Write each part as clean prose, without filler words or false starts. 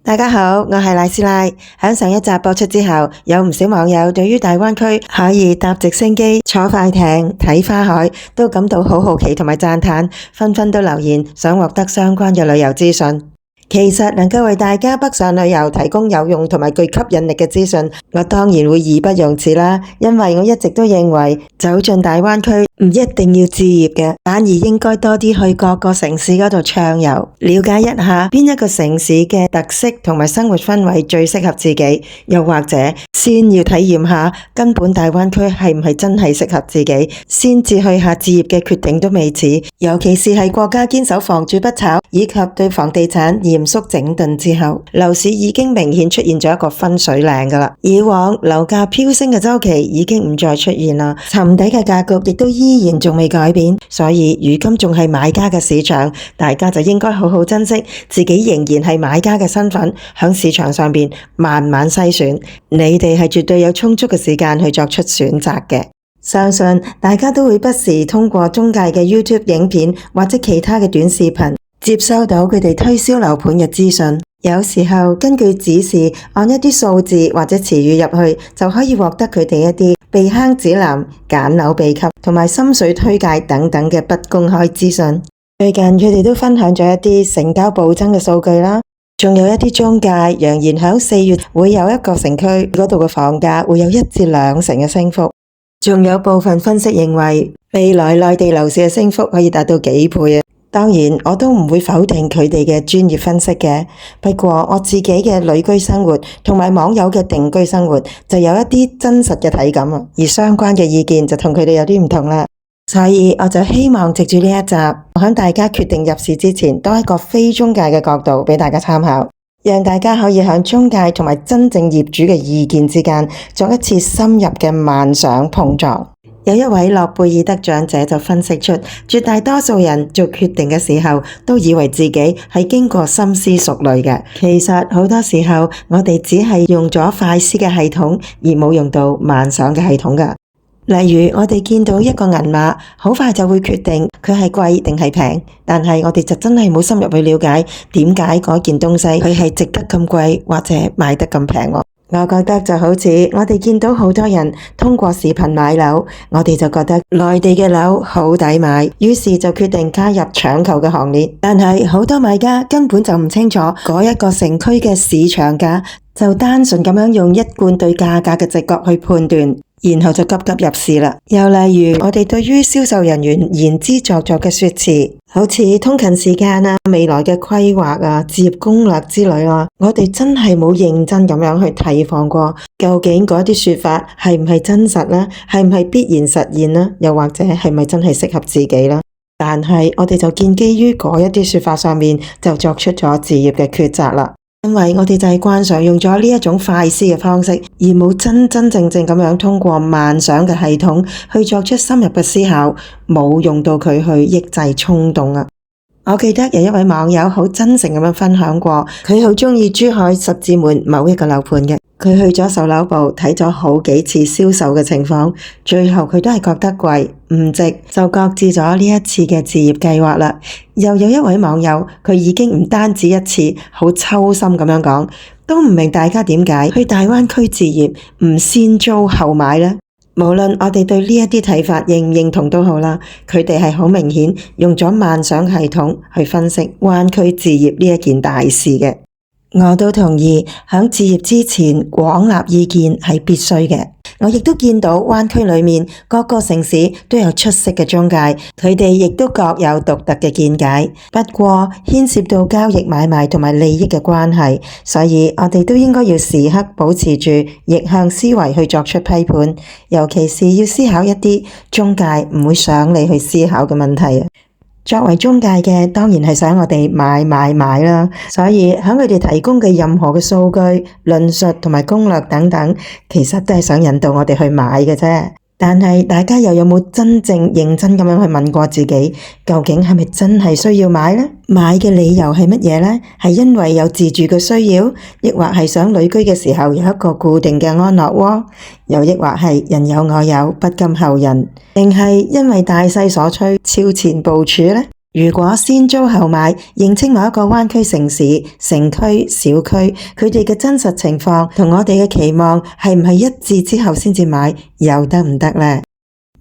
大家好，我係賴師奶。喺上一集播出之後，有唔少網友對於大灣區可以搭直升機、坐快艇、睇花海都感到好好奇同埋讚嘆，紛紛都留言想獲得相關嘅旅遊資訊。其實能夠為大家北上旅遊提供有用同埋具吸引力嘅資訊，我當然會義不容辭啦。因為我一直都認為走進大灣區唔一定要置業嘅，反而應該多啲去各個城市嗰度暢遊，了解一下邊一個城市嘅特色同埋生活氛圍最適合自己，又或者先要體驗下根本大灣區係唔係真係適合自己，先至去下置業嘅決定都未遲。尤其是係國家堅守房住不炒，以及對房地產嚴肅整頓之後，樓市已經明顯出現咗一個分水嶺㗎喇。以往樓價飆升嘅週期已經唔再出現啦，沉底嘅格局亦都依然仲未改變，所以如今仲係買家嘅市場，大家就應該好好珍惜自己仍然係買家嘅身份，響市場上邊慢慢篩選。你哋係絕對有充足嘅時間去作出選擇嘅。相信大家都會不時通過中介嘅 YouTube 影片或者其他嘅短視頻接收到佢哋推銷樓盤嘅資訊，有時候根據指示按一啲數字或者詞語入去，就可以獲得佢哋一啲避坑指南、揀樓秘笈同埋心水推介等等嘅不公開資訊。最近佢哋都分享咗一啲成交暴增嘅數據啦，仲有一啲中介揚言響4月會有一個城區嗰度嘅房價會有1至2成嘅升幅，仲有部分分析認為未來內地樓市嘅升幅可以達到幾倍啊！當然，我都唔會否定佢哋嘅專業分析嘅。不過我自己嘅旅居生活同埋網友嘅定居生活就有一啲真實嘅體感，而相關嘅意見就同佢哋有啲唔同啦。所以我就希望藉住呢一集，我喺大家決定入市之前，多一個非中介嘅角度俾大家參考，讓大家可以喺中介同埋真正業主嘅意見之間作一次深入嘅幻想碰撞。有一位諾貝爾得獎者就分析出，絕大多數人做決定嘅時候，都以為自己係經過深思熟慮嘅。其實好多時候，我哋只係用咗快思嘅系統，而冇用到幻想嘅系統㗎。例如，我哋見到一個銀碼，好快就會決定佢係貴定係平，但係我哋就真係冇深入去了解點解嗰件東西佢係值得咁貴，或者賣得咁平喎。我覺得就好似我哋見到好多人通過視頻買樓，我哋就覺得內地嘅樓好抵買，於是就決定加入搶購嘅行列。但係好多買家根本就唔清楚嗰一個城區嘅市場價，就單純咁樣用一貫對價格嘅直覺去判斷，然後就急急入市啦。又例如我哋對於銷售人員言之鑿鑿嘅說辭，好似通勤時間啊、未來嘅規劃啊、置業攻略之類啊，我哋真係冇認真咁樣去提防過，究竟嗰啲說法係唔係真實呢？係唔係必然實現呢？又或者係咪真係適合自己呢？但係我哋就建基於嗰一啲說法上面，就作出咗置業嘅抉擇啦。因為我哋就係慣常用咗呢一種快思嘅方式，而冇真真正正咁樣通過幻想嘅系統去作出深入嘅思考，冇用到佢去抑制衝動啊！我記得有一位網友好真誠咁樣分享過，佢好鍾意珠海十字門某一個樓盤嘅，佢去咗售樓部睇咗好幾次銷售嘅情況，最後佢都係覺得貴唔值，就擱置咗呢一次嘅置業計劃啦。又有一位網友，佢已經唔單止一次，好抽心咁樣講，都唔明大家點解去大灣區置業唔先租後買呢？無論我哋對呢一啲睇法認唔認同都好啦，佢哋係好明顯用咗幻想系統去分析灣區置業呢一件大事嘅。我都同意，喺置業之前廣納意見係必須嘅。我亦都見到灣區裏面各個城市都有出色嘅中介，佢哋亦都各有獨特嘅見解。不過牽涉到交易買賣同埋利益嘅關係，所以我哋都應該要時刻保持住逆向思維去作出批判，尤其是要思考一啲中介唔會想你去思考嘅問題。作為中介嘅，當然係想我哋買啦，所以喺佢哋提供嘅任何嘅數據、論述同埋攻略等等，其實都係想引導我哋去買嘅啫。但係大家又有冇真正認真咁樣去問過自己，究竟係咪真係需要買呢？買嘅理由係乜嘢呢？係因為有自住嘅需要，抑或係想旅居嘅時候有一個固定嘅安樂窩，又抑或係人有我有不甘後人，定係因為大勢所趨超前部署呢？如果先租後買，認清某一個灣區城市、城區、小區，佢哋嘅真實情況同我哋嘅期望係唔係一致之後先至買，又得唔得呢？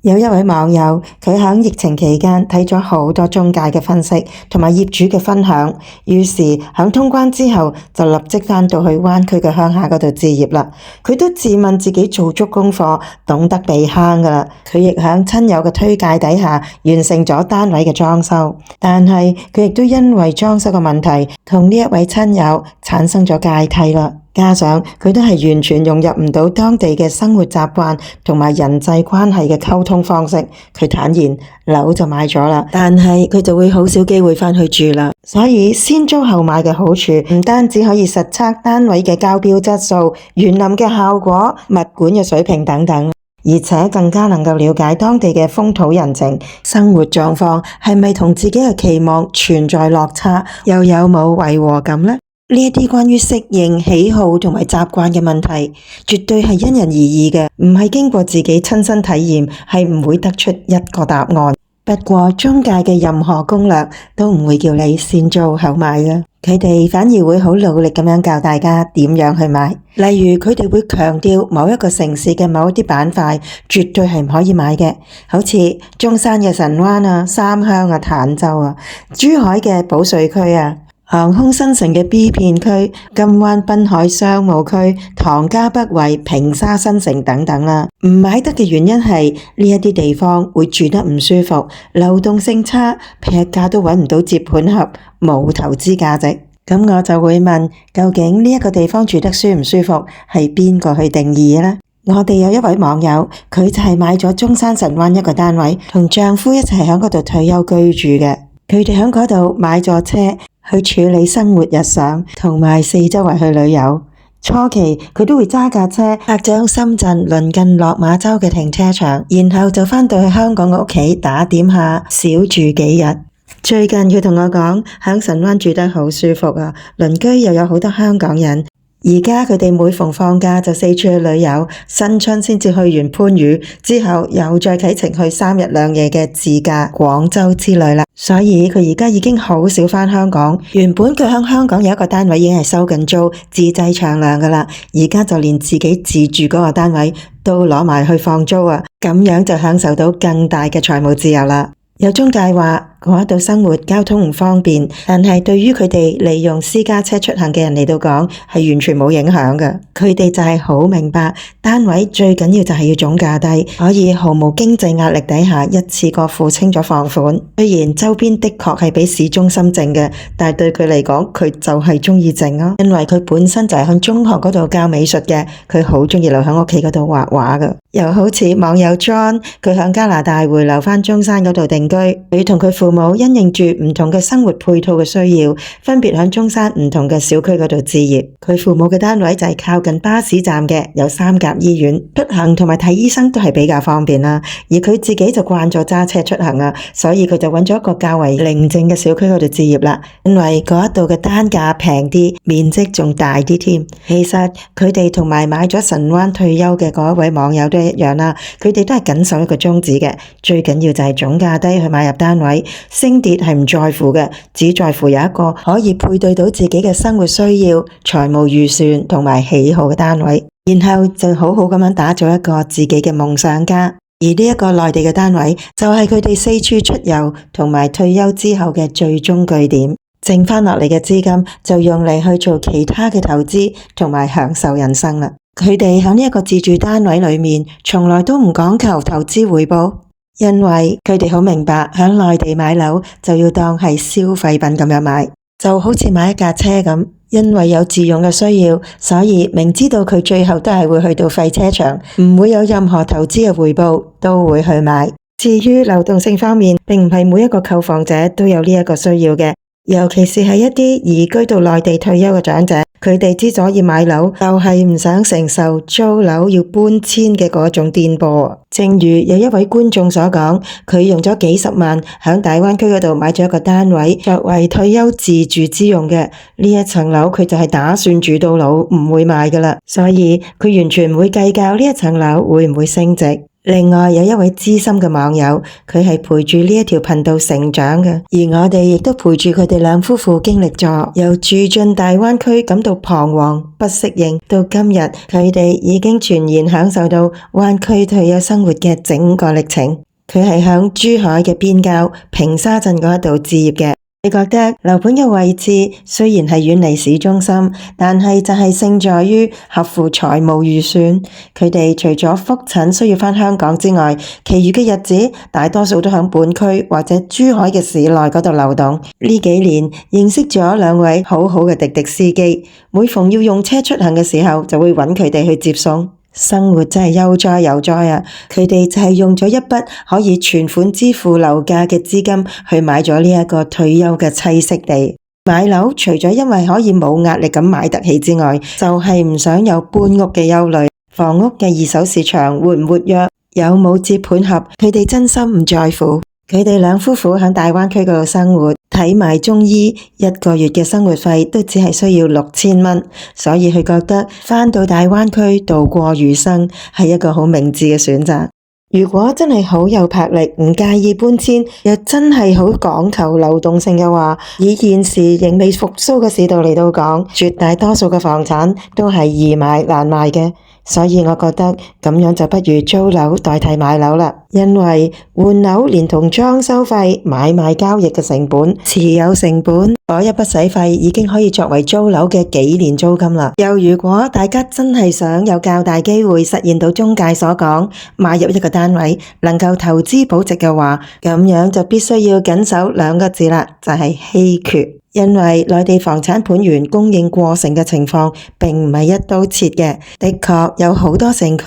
有一位網友，佢喺疫情期間睇咗好多中介嘅分析同埋業主嘅分享，於是喺通關之後就立即返到去灣區嘅鄉下嗰度置業啦。佢都自問自己做足功課，懂得避坑㗎啦。佢亦喺親友嘅推介底下完成咗單位嘅裝修，但係佢亦都因為裝修嘅問題，同呢一位親友產生咗芥蒂啦。加上佢都係完全融入唔到當地嘅生活習慣同埋人際關係嘅溝通方式。佢坦言樓就買咗啦，但係佢就會好少機會返去住啦。所以先租後買嘅好處唔單止可以實測單位嘅交標質素、園林嘅效果、物管嘅水平等等，而且更加能夠了解當地嘅風土人情、生活狀況係咪同自己嘅期望存在落差，又有冇違和感呢？呢一啲關於適應、喜好同埋習慣嘅問題，絕對係因人而異嘅，唔係經過自己親身體驗，係唔會得出一個答案。不過中介嘅任何攻略都唔會叫你先租後買嘅，佢哋反而會好努力咁樣教大家點樣去買。例如佢哋會強調某一個城市嘅某一啲板塊絕對係唔可以買嘅，好似中山嘅神灣啊、三鄉啊、坦洲啊、珠海嘅保稅區啊、航空新城嘅 B 片區、金灣濱海商務區、唐家北圍、平沙新城等等啦。唔買得嘅原因係呢一啲地方會住得唔舒服，流動性差，劈價都揾唔到接盤俠，冇投資價值。咁我就會問，究竟呢一個地方住得舒唔舒服，係邊個去定義呢？我哋有一位網友，佢就係買咗中山神灣一個單位，同丈夫一齊喺嗰度退休居住嘅。佢哋喺嗰度買咗車，去處理生活日常，同埋四周圍去旅遊。初期佢都會揸架車泊咗深圳鄰近落馬洲嘅停車場，然後就返到去香港嘅屋企打點下，少住幾日。最近佢同我講，喺神灣住得好舒服啊，鄰居又有好多香港人。而家佢哋每逢放假就四處去旅遊，新春先至去完番禺，之後又再啟程去3日2夜嘅自駕廣州之旅啦。所以佢而家已經好少返香港。原本佢喺香港有一個單位已經係收緊租，自製長糧噶啦，而家就連自己自住嗰個單位都攞埋去放租啊，咁樣就享受到更大嘅財務自由啦。有中介話嗰度生活交通唔方便，但係對於佢哋利用私家車出行嘅人嚟到講係完全冇影響嘅。佢哋就係好明白單位最緊要就係要總價低，可以毫無經濟壓力底下一次過付清咗房款。雖然周邊的確係比市中心靜嘅，但係對佢嚟講佢就係中意靜咯，因為佢本身就係向中學嗰度教美術嘅，佢好中意留喺屋企嗰度畫畫嘅。又好似網友 John， 佢響加拿大回流返中山嗰度定居，佢同佢父母因應住唔同嘅生活配套嘅需要，分別響中山唔同嘅小區嗰度置業。佢父母嘅單位就係靠近巴士站嘅，有3甲醫院，出行同埋睇醫生都係比較方便啦。而佢自己就慣咗揸車出行啊，所以佢就揾咗一個較為寧靜嘅小區嗰度置業啦。因為嗰一度嘅單價平啲，面積仲大啲添。其實佢哋同埋買咗神灣退休嘅嗰一位網友都一樣啦，佢哋都係緊守一個宗旨嘅，最緊要就係總價低去買入單位，升跌係唔在乎嘅，只在乎有一個可以配對到自己嘅生活需要、財務預算同埋喜好嘅單位，然後就好好咁樣打造一個自己嘅夢想家。而呢一個內地嘅單位就係佢哋四處出遊同埋退休之後嘅最終據點，剩翻落嚟嘅資金就用嚟去做其他嘅投資同埋享受人生啦。佢哋喺呢一個自住單位裏面，從來都唔講求投資回報，因為佢哋好明白喺內地買樓就要當係消費品咁樣買，就好似買一架車咁，因為有自用嘅需要，所以明知道佢最後都係會去到廢車場，唔會有任何投資嘅回報，都會去買。至於流動性方面，並唔係每一個購房者都有呢一個需要嘅，尤其是係一啲移居到內地退休嘅長者，佢哋之所以買樓，就係唔想承受租樓要搬遷嘅嗰種顛簸。正如有一位觀眾所講，佢用咗幾十萬喺大灣區嗰度買咗一個單位，作為退休自住之用嘅。呢一層樓佢就係打算住到老，唔會賣噶啦，所以佢完全唔會計較呢一層樓會唔會升值。另外有一位資深嘅網友，佢係陪住呢一條頻道成長嘅，而我哋亦都陪住佢哋兩夫婦經歷咗由住進大灣區感到彷徨不適應，到今日佢哋已經全然享受到灣區退休生活嘅整個歷程。佢係響珠海嘅邊郊平沙鎮嗰度置業嘅。你覺得樓盤嘅位置雖然係遠離市中心，但係就係勝在於合乎財務預算。佢哋除咗復診需要返香港之外，其餘嘅日子大多數都響本區或者珠海嘅市內嗰度流動。呢幾年認識咗兩位好好嘅滴滴司機，每逢要用車出行嘅時候，就會揾佢哋去接送。生活真係悠哉悠哉啊！佢哋就係用咗一筆可以存款支付樓價嘅資金去買咗呢一個退休嘅棲息地。買樓除咗因為可以冇壓力咁買得起之外，就係唔想有搬屋嘅憂慮。房屋嘅二手市場活唔活躍，有冇接盤俠，佢哋真心唔在乎。佢哋兩夫婦喺大灣區嗰度生活，睇埋中醫，一個月嘅生活費都只係需要6000蚊，所以佢覺得返到大灣區度過餘生係一個好明智嘅選擇。如果真係好有魄力，唔介意搬遷，又真係好講求流動性嘅話，以現時仍未復甦嘅市道嚟到講，絕大多數嘅房產都係易買難賣嘅。所以我覺得咁樣就不如租樓代替買樓啦，因為換樓連同裝修費、買賣交易嘅成本、持有成本，嗰一筆使費已經可以作為租樓嘅幾年租金啦。又如果大家真係想有較大機會實現到中介所講買入一個單位能夠投資保值嘅話，咁樣就必須要緊守兩個字啦，就係稀缺。因為內地房產盤源供應過剩嘅情況並唔係一刀切嘅，的確有好多城區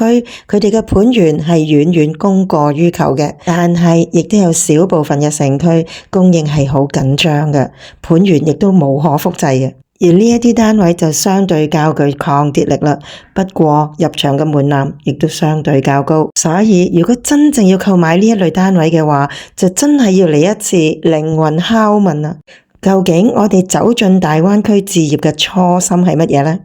佢哋嘅盤源係遠遠供過於求嘅，但係亦都有少部分嘅城區供應係好緊張嘅，盤源亦都無可複製嘅。而呢一啲單位就相對較具抗跌力啦，不過入場嘅門檻亦都相對較高，所以如果真正要購買呢一類單位嘅話，就真係要嚟一次靈魂拷問啦。究竟我哋走進大灣區置業嘅初心係乜嘢呢？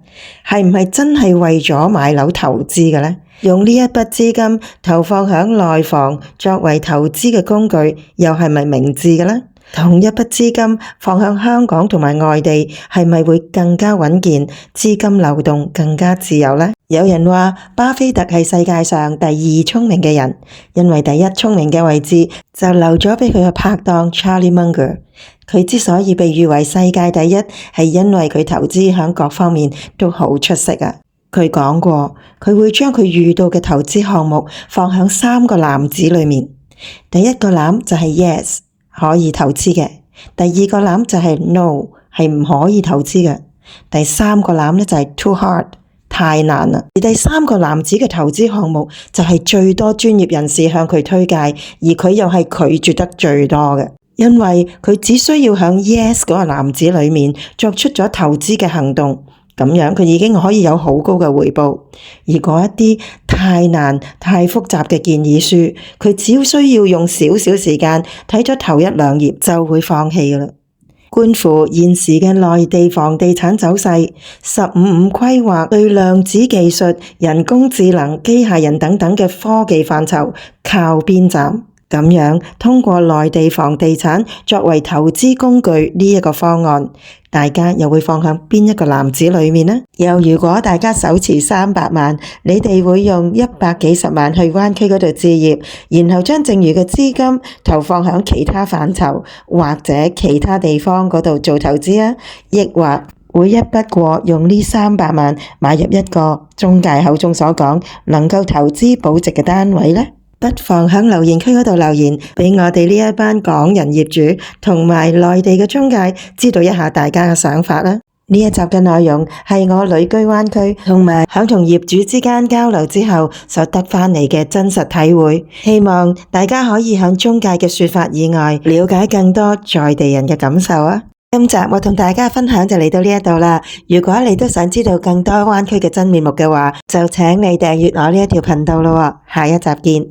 係唔係真係為咗買樓投資嘅呢？用呢一筆資金投放喺內房作為投資嘅工具，又係咪明智嘅呢？同一筆資金放喺香港同埋外地，係咪會更加穩健，資金流動更加自由呢？有人話巴菲特係世界上第二聰明嘅人，因為第一聰明嘅位置就留咗俾佢嘅拍檔 Charlie Munger。佢之所以被譽為世界第一，係因為佢投資喺各方面都好出色啊。佢講過，佢會將佢遇到嘅投資項目放喺3個籃子裏面。第一個籃就係 yes， 可以投資嘅；第二個籃就係 no， 係唔可以投資嘅；第三個籃就係 too hard， 太難啦。而第3個籃子嘅投資項目就係最多專業人士向佢推介，而佢又係拒絕得最多嘅。因為佢只需要喺 yes 嗰個籃子裏面作出咗投資嘅行動，咁樣佢已經可以有好高嘅回報。而嗰一啲太難、太複雜嘅建議書，佢只需要用少少時間睇咗頭1、2頁就會放棄㗎喇。觀乎現時嘅內地房地產走勢，15-5規劃對量子技術、人工智能、機械人等等嘅科技範疇靠邊站。咁樣通過內地房地產作為投資工具呢一個方案，大家又會放喺邊一個籃子裏面呢？又如果大家手持300萬，你哋會用100幾十萬去灣區嗰度置業，然後將剩餘嘅資金投放喺其他範疇或者其他地方嗰度做投資啊？抑或會一筆過用呢300萬買入一個中介口中所講能夠投資保值嘅單位呢？不妨喺留言區嗰度留言，俾我哋呢一班港人業主同埋內地嘅中介知道一下大家嘅想法啦。呢一集嘅內容係我旅居灣區同埋響同業主之間交流之後所得返嚟嘅真實體會，希望大家可以響中介嘅說法以外，了解更多在地人嘅感受啊！今集我同大家分享就嚟到呢一度啦。如果你都想知道更多灣區嘅真面目嘅話，就請你訂閱我呢一條頻道咯。下一集見。